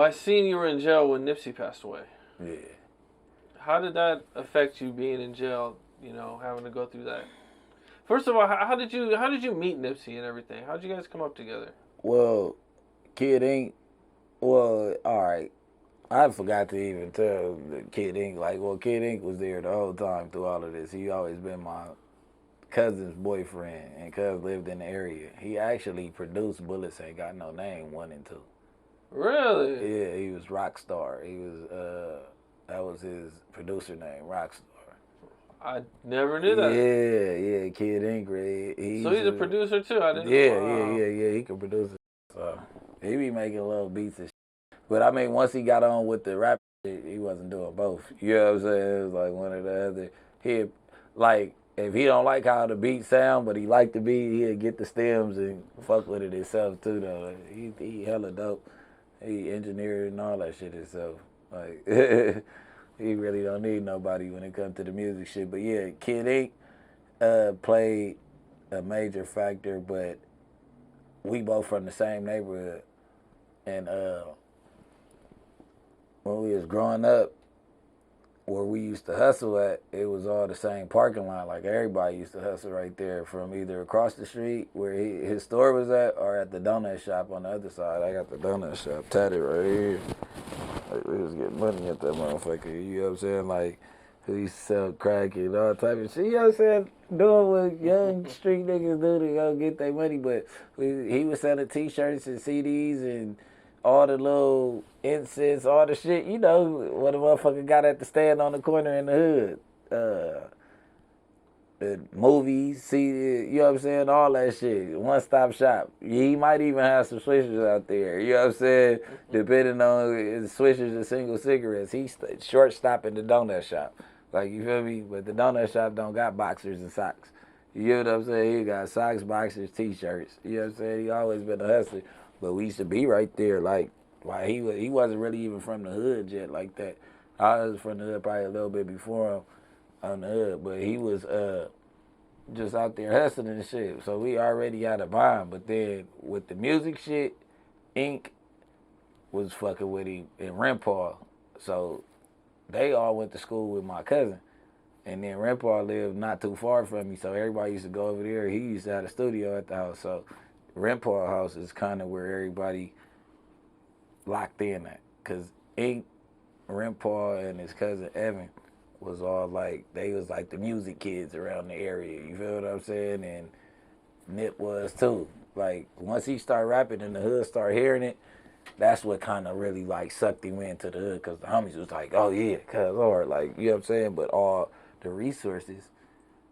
I seen you were in jail when Nipsey passed away. Yeah. How did that affect you being in jail? Having to go through that. First of all, how did you meet Nipsey and everything? How did you guys come up together? Well, Kid Ink. Well, all right. I forgot to even tell Kid Ink. Kid Ink was there the whole time through all of this. He always been my cousin's boyfriend, and cuz lived in the area. He actually produced Bullets Ain't Got No Name 1 and 2. Really? Yeah, he was Rockstar. He was that was his producer name, Rockstar. I never knew that. Yeah, Kid Ink. So he's a producer too. I didn't. Yeah. He can produce it. So he be making little beats and shit. But I mean, once he got on with the rap shit, he wasn't doing both. You know what I'm saying? It was like one or the other. He like. If he don't like how the beat sound, but he like the beat, he'll get the stems and fuck with it himself too though. He hella dope. He engineered and all that shit himself. Like he really don't need nobody when it comes to the music shit. But yeah, Kid Ink played a major factor, but we both from the same neighborhood. And when we was growing up, where we used to hustle at, it was all the same parking lot. Like everybody used to hustle right there from either across the street where his store was at or at the donut shop on the other side. I got the donut shop tatted right here. Like we was getting money at that motherfucker. You know what I'm saying? Like we used to sell crack and all type of shit. You know what I'm saying? Doing what young street niggas do to go get their money. But he was selling t-shirts and CDs and all the little incense, all the shit, what the motherfucker got at the stand on the corner in the hood. The movies, see, you know what I'm saying? All that shit. One-stop shop. He might even have some swishers out there. You know what I'm saying? Depending on his swishers and single cigarettes. He's short stopping the donut shop. Like, you feel me? But the donut shop don't got boxers and socks. You know what I'm saying? He got socks, boxers, t-shirts. You know what I'm saying? He always been a hustler. But we used to be right there, like, why he wasn't really even from the hood yet like that. I was from the hood probably a little bit before him on the hood, but he was just out there hustling and shit. So we already had a bond. But then with the music shit, Ink was fucking with him in Rempar. So they all went to school with my cousin. And then Rempar lived not too far from me, so everybody used to go over there. He used to have a studio at the house, so Rempar house is kind of where everybody locked in at. Because Ink, Rempar, and his cousin Evan was all like, they was like the music kids around the area. You feel what I'm saying? And Nip was too. Like, once he started rapping and the hood started hearing it, that's what kind of really like sucked him into the hood. Because the homies was like, oh yeah, cuz, or like, you know what I'm saying? But all the resources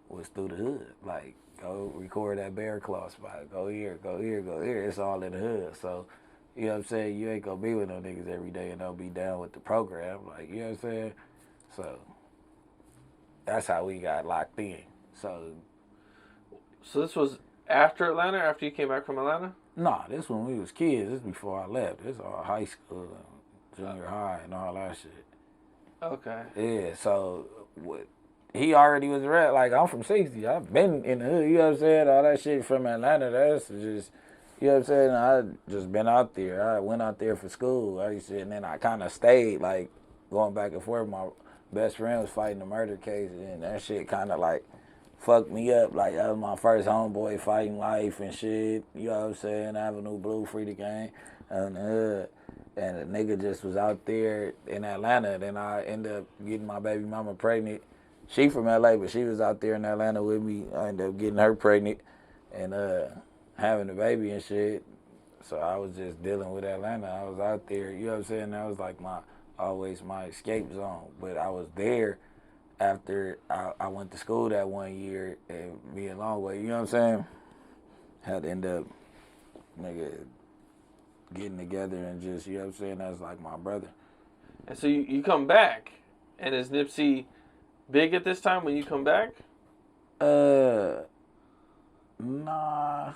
was through the hood. Like, go record that Bear Claw spot. Go here, go here, go here. It's all in the hood. So, you know what I'm saying? You ain't gonna be with no niggas every day and don't be down with the program. Like, you know what I'm saying? So, that's how we got locked in. So this was after Atlanta, after you came back from Atlanta? Nah, this when we was kids. This before I left. This all high school, junior high, and all that shit. Okay. Yeah, so he already was around. Like, I'm from 60. I've been in the hood, you know what I'm saying? All that shit from Atlanta, that's just, you know what I'm saying? I just been out there. I went out there for school. And then I kind of stayed, like, going back and forth. My best friend was fighting a murder case, and that shit kind of, like, fucked me up. Like, that was my first homeboy fighting life and shit. You know what I'm saying? Avenue Blue, free the game. And the nigga just was out there in Atlanta. Then I ended up getting my baby mama pregnant. She from LA, but she was out there in Atlanta with me. I ended up getting her pregnant and having a baby and shit. So I was just dealing with Atlanta. I was out there, you know what I'm saying? That was like always my escape zone. But I was there after I went to school that 1 year and being long way, you know what I'm saying? Had to end up getting together and just, you know what I'm saying? That's like my brother. And so you come back, and is Nipsey big at this time when you come back? Nah.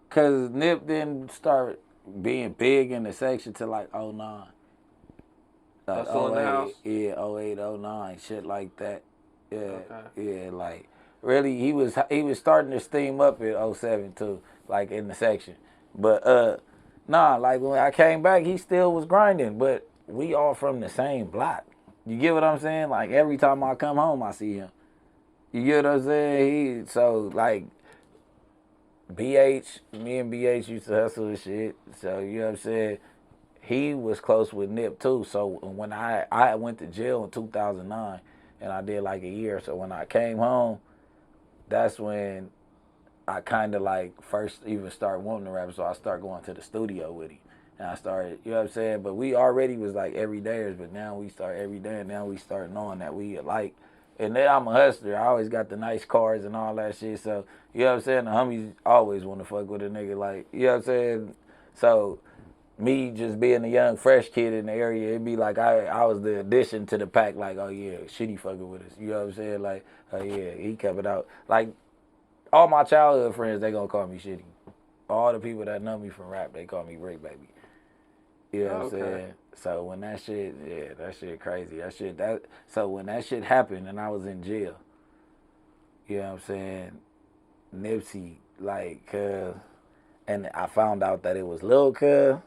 Cause Nip didn't start being big in the section till like 09. Like Hussle in the house? Yeah, 08, 09, shit like that. Yeah, Okay. Yeah, like really he was starting to steam up in 07 too, like in the section. But Nah, like when I came back, he still was grinding, but we all from the same block. You get what I'm saying? Like every time I come home, I see him. You get what I'm saying? So like BH, me and BH used to hustle and shit. So you know what I'm saying? He was close with Nip too. So when I went to jail in 2009 and I did like a year. So when I came home, that's when I kind of like first even started wanting to rap. So I started going to the studio with him. And I started, you know what I'm saying? But we already was like everydayers, but now we start every day, and now we start knowing that we alike. And then I'm a hustler. I always got the nice cars and all that shit. So, you know what I'm saying? The homies always want to fuck with a nigga like, you know what I'm saying? So, me just being a young, fresh kid in the area, it'd be like I was the addition to the pack, like, oh yeah, Shitty fucking with us. You know what I'm saying? Like, oh yeah, he kept it out. Like, all my childhood friends, they gonna call me Shitty. All the people that know me from rap, they call me Bricc, baby. You know what I'm saying? So when that shit, yeah, that shit crazy. So when that shit happened and I was in jail, you know what I'm saying? Nipsey, like, and I found out that it was Lil Cuz.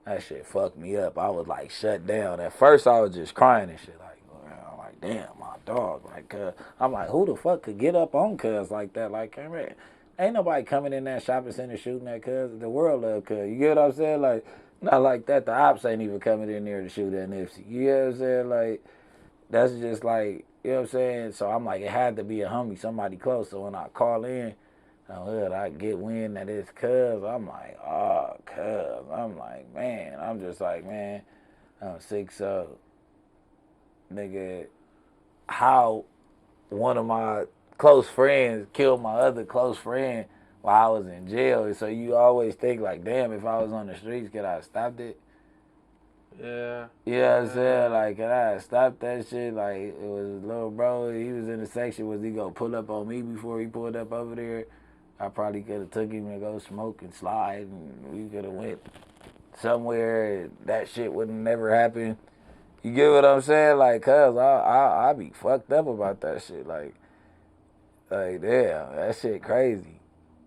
That shit fucked me up. I was like shut down. At first I was just crying and shit. Like, I'm like, damn, my dog. Like, Cuz. I'm like, who the fuck could get up on Cuz like that? Like, man, ain't nobody coming in that shopping center shooting at Cuz. The world love Cuz. You get what I'm saying? Like, not like that. The ops ain't even coming in there to shoot at Nipsey. You know what I'm saying? Like, that's just like, you know what I'm saying? So I'm like, it had to be a homie, somebody close. So when I call in, I get wind that it's Cuz. I'm like, oh, Cuz. I'm like, man. I'm just like, man, I'm sick. So, nigga, how one of my close friends killed my other close friend while I was in jail. So you always think like, damn, if I was on the streets, could I have stopped it? Yeah. You know what I'm saying? Like, could I have stopped that shit? Like, it was little bro, he was in the section. Was he gonna pull up on me before he pulled up over there? I probably could have took him to go smoke and slide, and we could have went somewhere. That shit would have never happened. You get what I'm saying? Like, cuz I be fucked up about that shit. Like, damn, that shit crazy.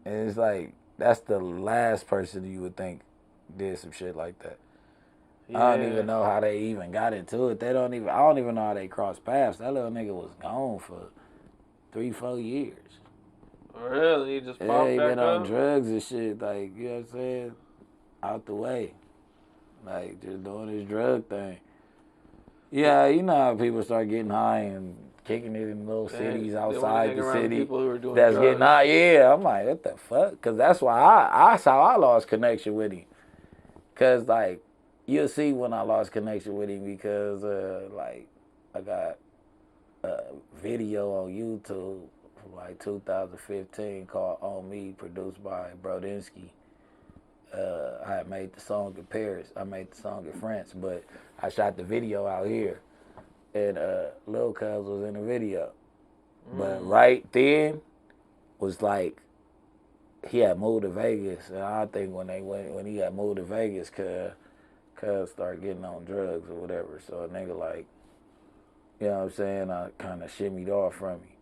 And it's like, that's the last person you would think did some shit like that. Yeah. I don't even know how they even got into it. I don't even know how they crossed paths. That little nigga was gone for 3-4 years. Really? He just popped back up? Yeah, he been on drugs and shit, like, you know what I'm saying? Out the way. Like, just doing his drug thing. Yeah, you know how people start getting high and kicking it in little cities outside the city. People who are doing that's drugs. Getting high. Yeah, I'm like, what the fuck? Because that's why that's how I lost connection with him. Because, like, you'll see when I lost connection with him because, like, I got a video on YouTube from, like, 2015 called On Me, produced by Brodinsky. I had made the song in Paris. I made the song in France, but I shot the video out here. And Lil Cuz was in the video. But right then was like, he had moved to Vegas. And I think when he had moved to Vegas, Cuz started getting on drugs or whatever. So a nigga like, you know what I'm saying, I kind of shimmied off from me.